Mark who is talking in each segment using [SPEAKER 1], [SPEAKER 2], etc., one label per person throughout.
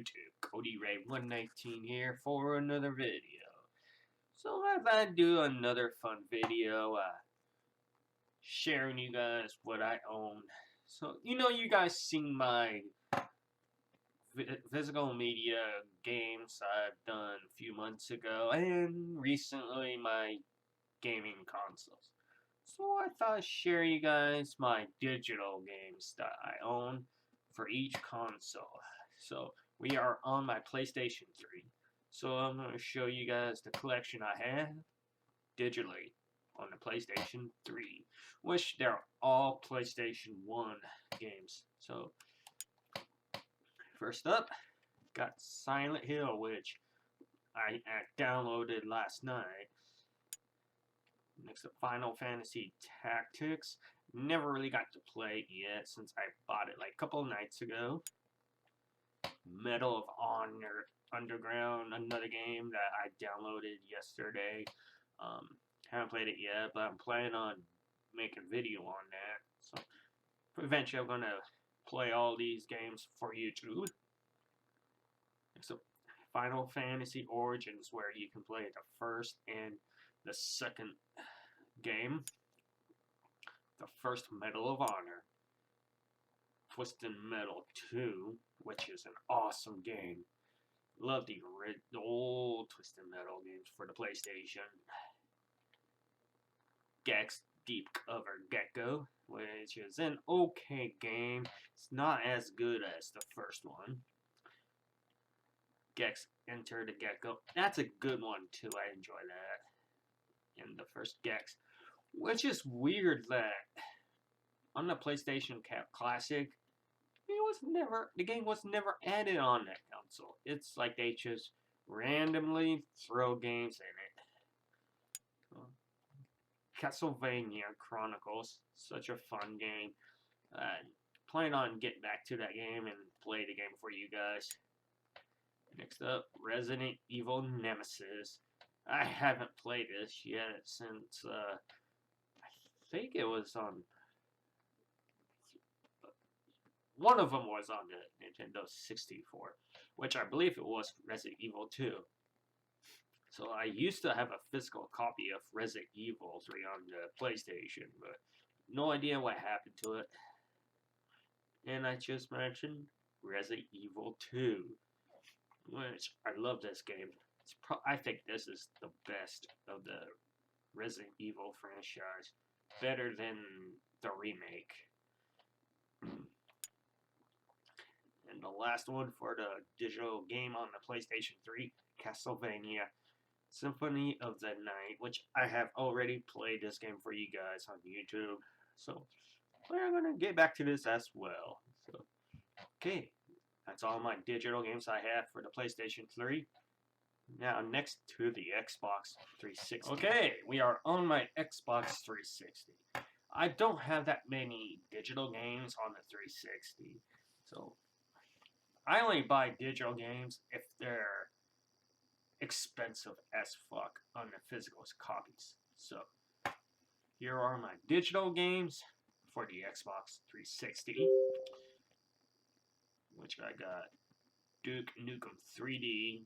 [SPEAKER 1] YouTube. Cody Ray 119 here for another video. So I thought I'd do another fun video, sharing you guys what I own. So you guys seen my physical media games I've done a few months ago, and recently my gaming consoles. So I thought I'd share you guys my digital games that I own for each console. So we are on my PlayStation 3. So I'm going to show you guys the collection I have digitally on the PlayStation 3, which they're all PlayStation 1 games. So first up, got Silent Hill, which I downloaded last night. Next up, Final Fantasy Tactics. Never really got to play it yet since I bought it like a couple of nights ago. Medal of Honor Underground, another game that I downloaded yesterday. Haven't played it yet, but I'm planning on making a video on that. So eventually I'm going to play all these games for YouTube. Next up, Final Fantasy Origins, where you can play the first and the second game. The first Medal of Honor. Twisted Metal 2, which is an awesome game. Love the old Twisted Metal games for the PlayStation. Gex Deep Cover GECKO, which is an okay game. It's not as good as the first one. Gex Enter the Gecko. That's a good one too. I enjoy that. And the first Gex, which is weird that on the PlayStation Classic, the game was never added on that console. It's like they just randomly throw games in it. Castlevania Chronicles, such a fun game. Plan on getting back to that game and play the game for you guys. Next up, Resident Evil Nemesis. I haven't played this yet since, I think it was on, one of them was on the Nintendo 64, which I believe it was Resident Evil 2. So I used to have a physical copy of Resident Evil 3 on the PlayStation, but no idea what happened to it. And I just mentioned Resident Evil 2, which I love this game. I think this is the best of the Resident Evil franchise. Better than the remake. And the last one for the digital game on the PlayStation 3, Castlevania Symphony of the Night, which I have already played this game for you guys on YouTube. So we're going to get back to this as well. So, okay, that's all my digital games I have for the PlayStation 3. Now, next to the Xbox 360. Okay, we are on my Xbox 360. I don't have that many digital games on the 360. So, I only buy digital games if they're expensive as fuck on the physical copies. So, here are my digital games for the Xbox 360. Which I got Duke Nukem 3D.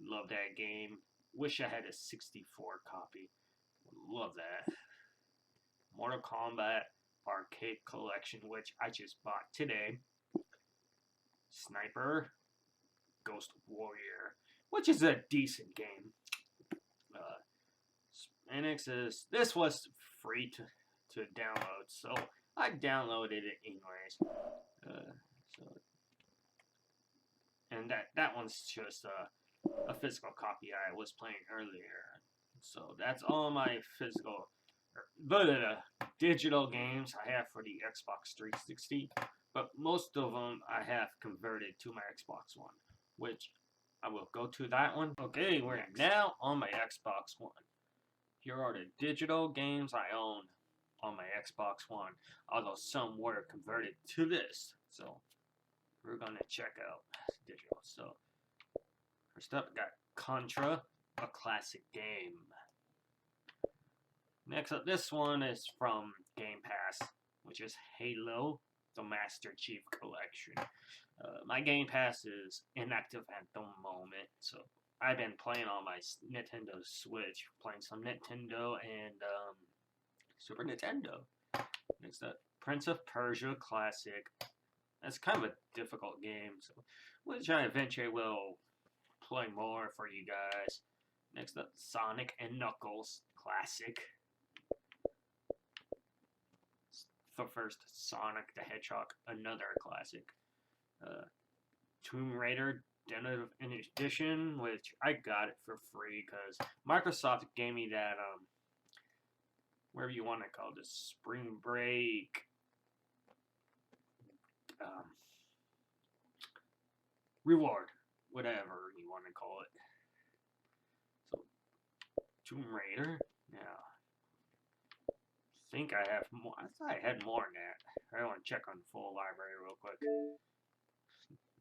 [SPEAKER 1] Love that game. Wish I had a 64 copy. Love that. Mortal Kombat Arcade Collection, which I just bought today. Sniper Ghost Warrior, which is a decent game. NEMESIS, this was free to download, so I downloaded it anyways. And that one's just a physical copy I was playing earlier. So that's all my digital games I have for the Xbox 360. But most of them I have converted to my Xbox One, which I will go to that one. Okay, we're now on my Xbox One. Here are the digital games I own on my Xbox One, although some were converted to this. So we're going to check out digital. So first up, we got Contra, a classic game. Next up, this one is from Game Pass, which is Halo, the Master Chief Collection. My Game Pass is inactive at the moment, so I've been playing on my Nintendo Switch, playing some Nintendo and Super Nintendo. Next up, Prince of Persia Classic. That's kind of a difficult game, so which I eventually will play more for you guys. Next up, Sonic and Knuckles Classic. The first Sonic the Hedgehog, another classic. Tomb Raider Definitive Edition, which I got it for free because Microsoft gave me that whatever you want to call this, spring break reward, whatever you want to call it. So Tomb Raider. Now I think I have more. I thought I had more than that. I want to check on the full library real quick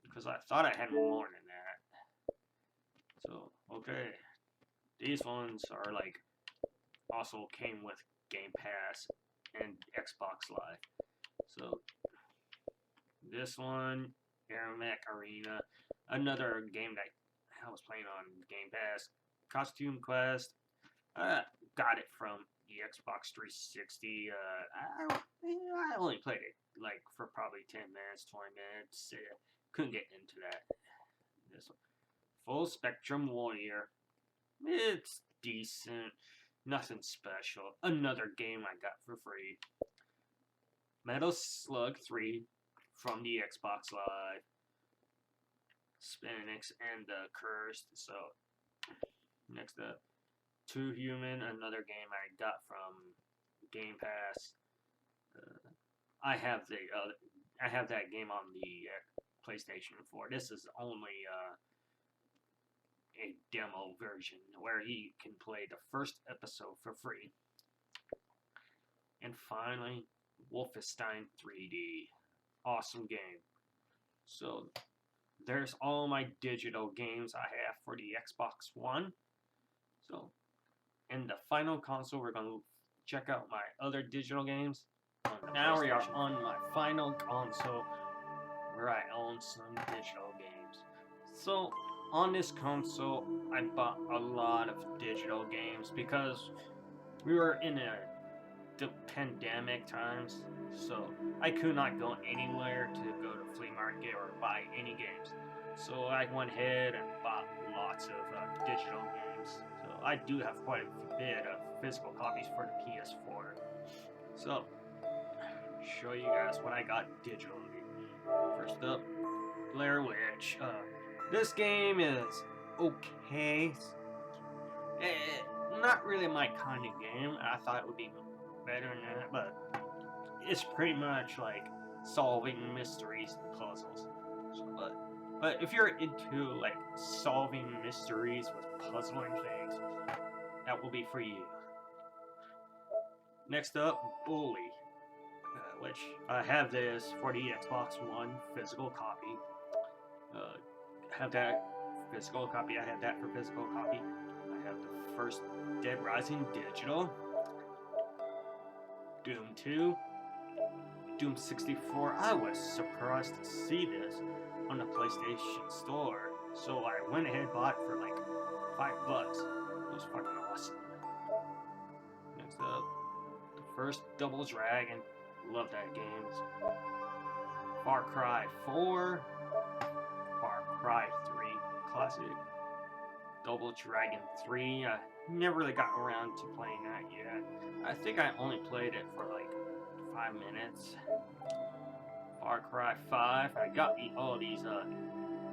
[SPEAKER 1] because I thought I had more than that. So okay, these ones are like also came with Game Pass and Xbox Live. So this one, Airmech Arena, another game that I was playing on Game Pass. Costume Quest, got it from the Xbox 360. I only played it like for probably 10 minutes, 20 minutes. Couldn't get into that. This one, Full Spectrum Warrior. It's decent, nothing special. Another game I got for free. Metal Slug 3 from the Xbox Live. Spinix and the Cursed. So next up, Two Human, another game I got from Game Pass. I have that game on the PlayStation 4. This is only a demo version where you can play the first episode for free. And finally, Wolfenstein 3D. Awesome game. So there's all my digital games I have for the Xbox One. So in the final console, we're going to check out my other digital games. Now we are on my final console where I own some digital games. So on this console, I bought a lot of digital games because we were in the pandemic times, so I could not go anywhere to go to flea market or buy any games. So I went ahead and bought lots of digital games. So I do have quite a bit of physical copies for the PS4. So show you guys what I got digitally. First up, Blair Witch. This game is okay. Not really my kind of game. I thought it would be better than that, but it's pretty much like solving mysteries and puzzles. So, but if you're into like solving mysteries with puzzling things, that will be for you. Next up, Bully, which I have this for the Xbox One physical copy. Have that physical copy. I have that for physical copy. I have the first Dead Rising digital. Doom 2. Doom 64. I was surprised to see this on the PlayStation Store. So I went ahead and bought it for like $5. It was fucking awesome. Next up, the first Double Dragon. Love that game. Far Cry 4. Far Cry 3 Classic. Double Dragon 3. I never really got around to playing that yet. I think I only played it for like 5 minutes. Far Cry 5. I got all these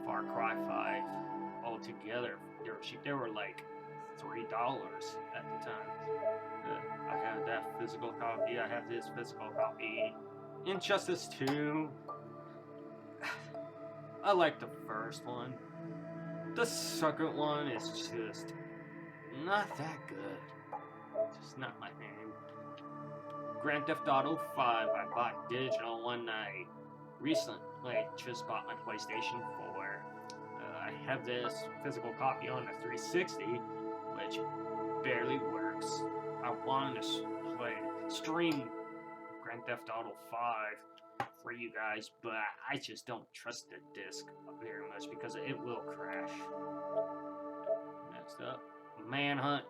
[SPEAKER 1] Far Cry 5 all together. They were cheap. They were like $3 at the time. I have that physical copy. I have this physical copy. Injustice 2. I like the first one. The second one is just not that good. Just not my thing. Grand Theft Auto 5. I bought digital one night. Recently, I just bought my PlayStation 4. I have this physical copy on the 360, which barely works. I wanted to stream Grand Theft Auto 5 for you guys, but I just don't trust the disc very much because it will crash. Next up, Manhunt.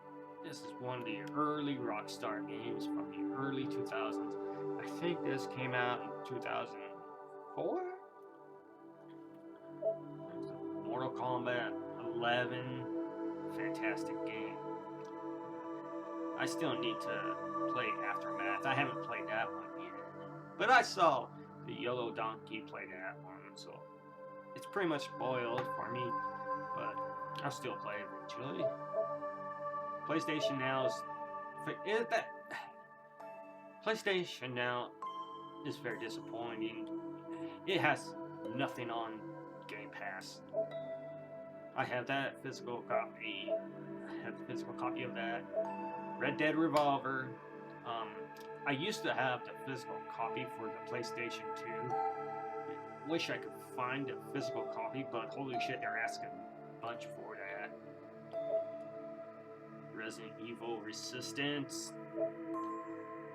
[SPEAKER 1] This is one of the early Rockstar games from the early 2000s. I think this came out in 2004? Mortal Kombat 11. Fantastic game. I still need to play Aftermath. I haven't played that one yet. But I saw the Yellow Donkey play that one, so it's pretty much spoiled for me, but I'll still play eventually. PlayStation Now PlayStation Now is very disappointing. It has nothing on Game Pass. I have that physical copy. I have the physical copy of that. Red Dead Revolver. I used to have the physical copy for the PlayStation 2. Wish I could find a physical copy, but holy shit, they're asking a bunch for that. Resident Evil Resistance.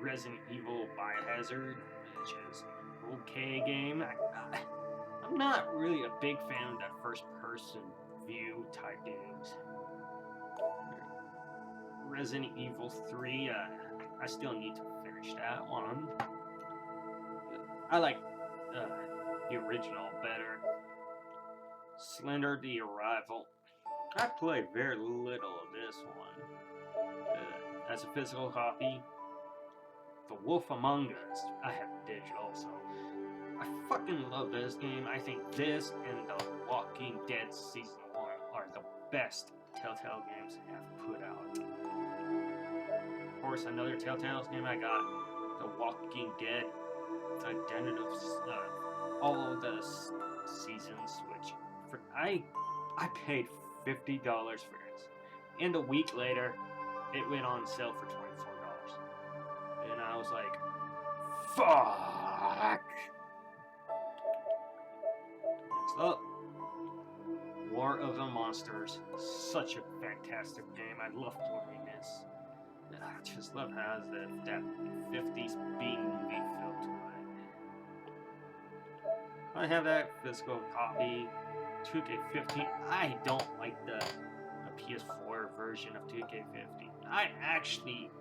[SPEAKER 1] Resident Evil Biohazard, which is an okay game. I'm not really a big fan of that first-person view type games. Resident Evil 3, I still need to finish that one. I like the original better. Slender the Arrival. I played very little of this one. As a physical copy. The Wolf Among Us, I have digital, so I fucking love this game. I think this and The Walking Dead Season 1 are the best Telltale games they have put out. Of course, another Telltale game I got, The Walking Dead, all of the seasons, which I paid $50 for this, and a week later, it went on sale for $24. And I was like, fuck! Next up, War of the Monsters. Such a fantastic game. I love playing this. I just love how that 50s B movie feel to it. I have that physical copy. 2K15. I don't like the PS4 version of 2K15. I actually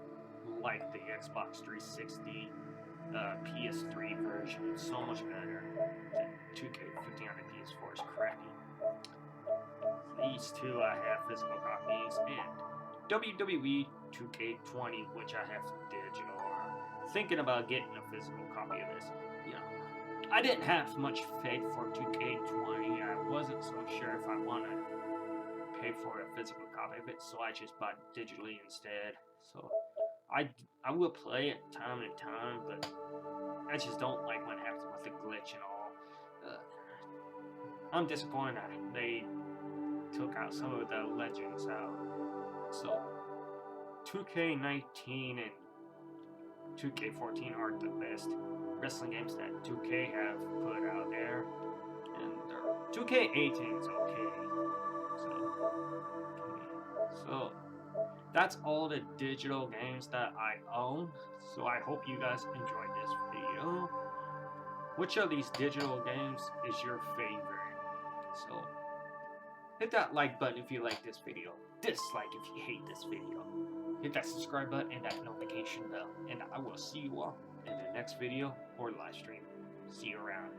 [SPEAKER 1] like the Xbox 360 PS3 version. It's so much better than 2K15 on the PS4 is crappy. These two I have physical copies, and WWE 2K20, which I have digital. Thinking about getting a physical copy of this. You know, I didn't have much faith for 2K20. I wasn't so sure if I wanted to pay for a physical copy of it, so I just bought it digitally instead. So I will play it time and time, but I just don't like what happens with the glitch and all. I'm disappointed they took out some of the legends out. So 2K19 and 2K14 aren't the best wrestling games that 2K have put out there, and 2K18 is okay. So that's all the digital games that I own. So I hope you guys enjoyed this video. Which of these digital games is your favorite? So hit that like button if you like this video. Dislike if you hate this video. Hit that subscribe button and that notification bell. And I will see you all in the next video or live stream. See you around.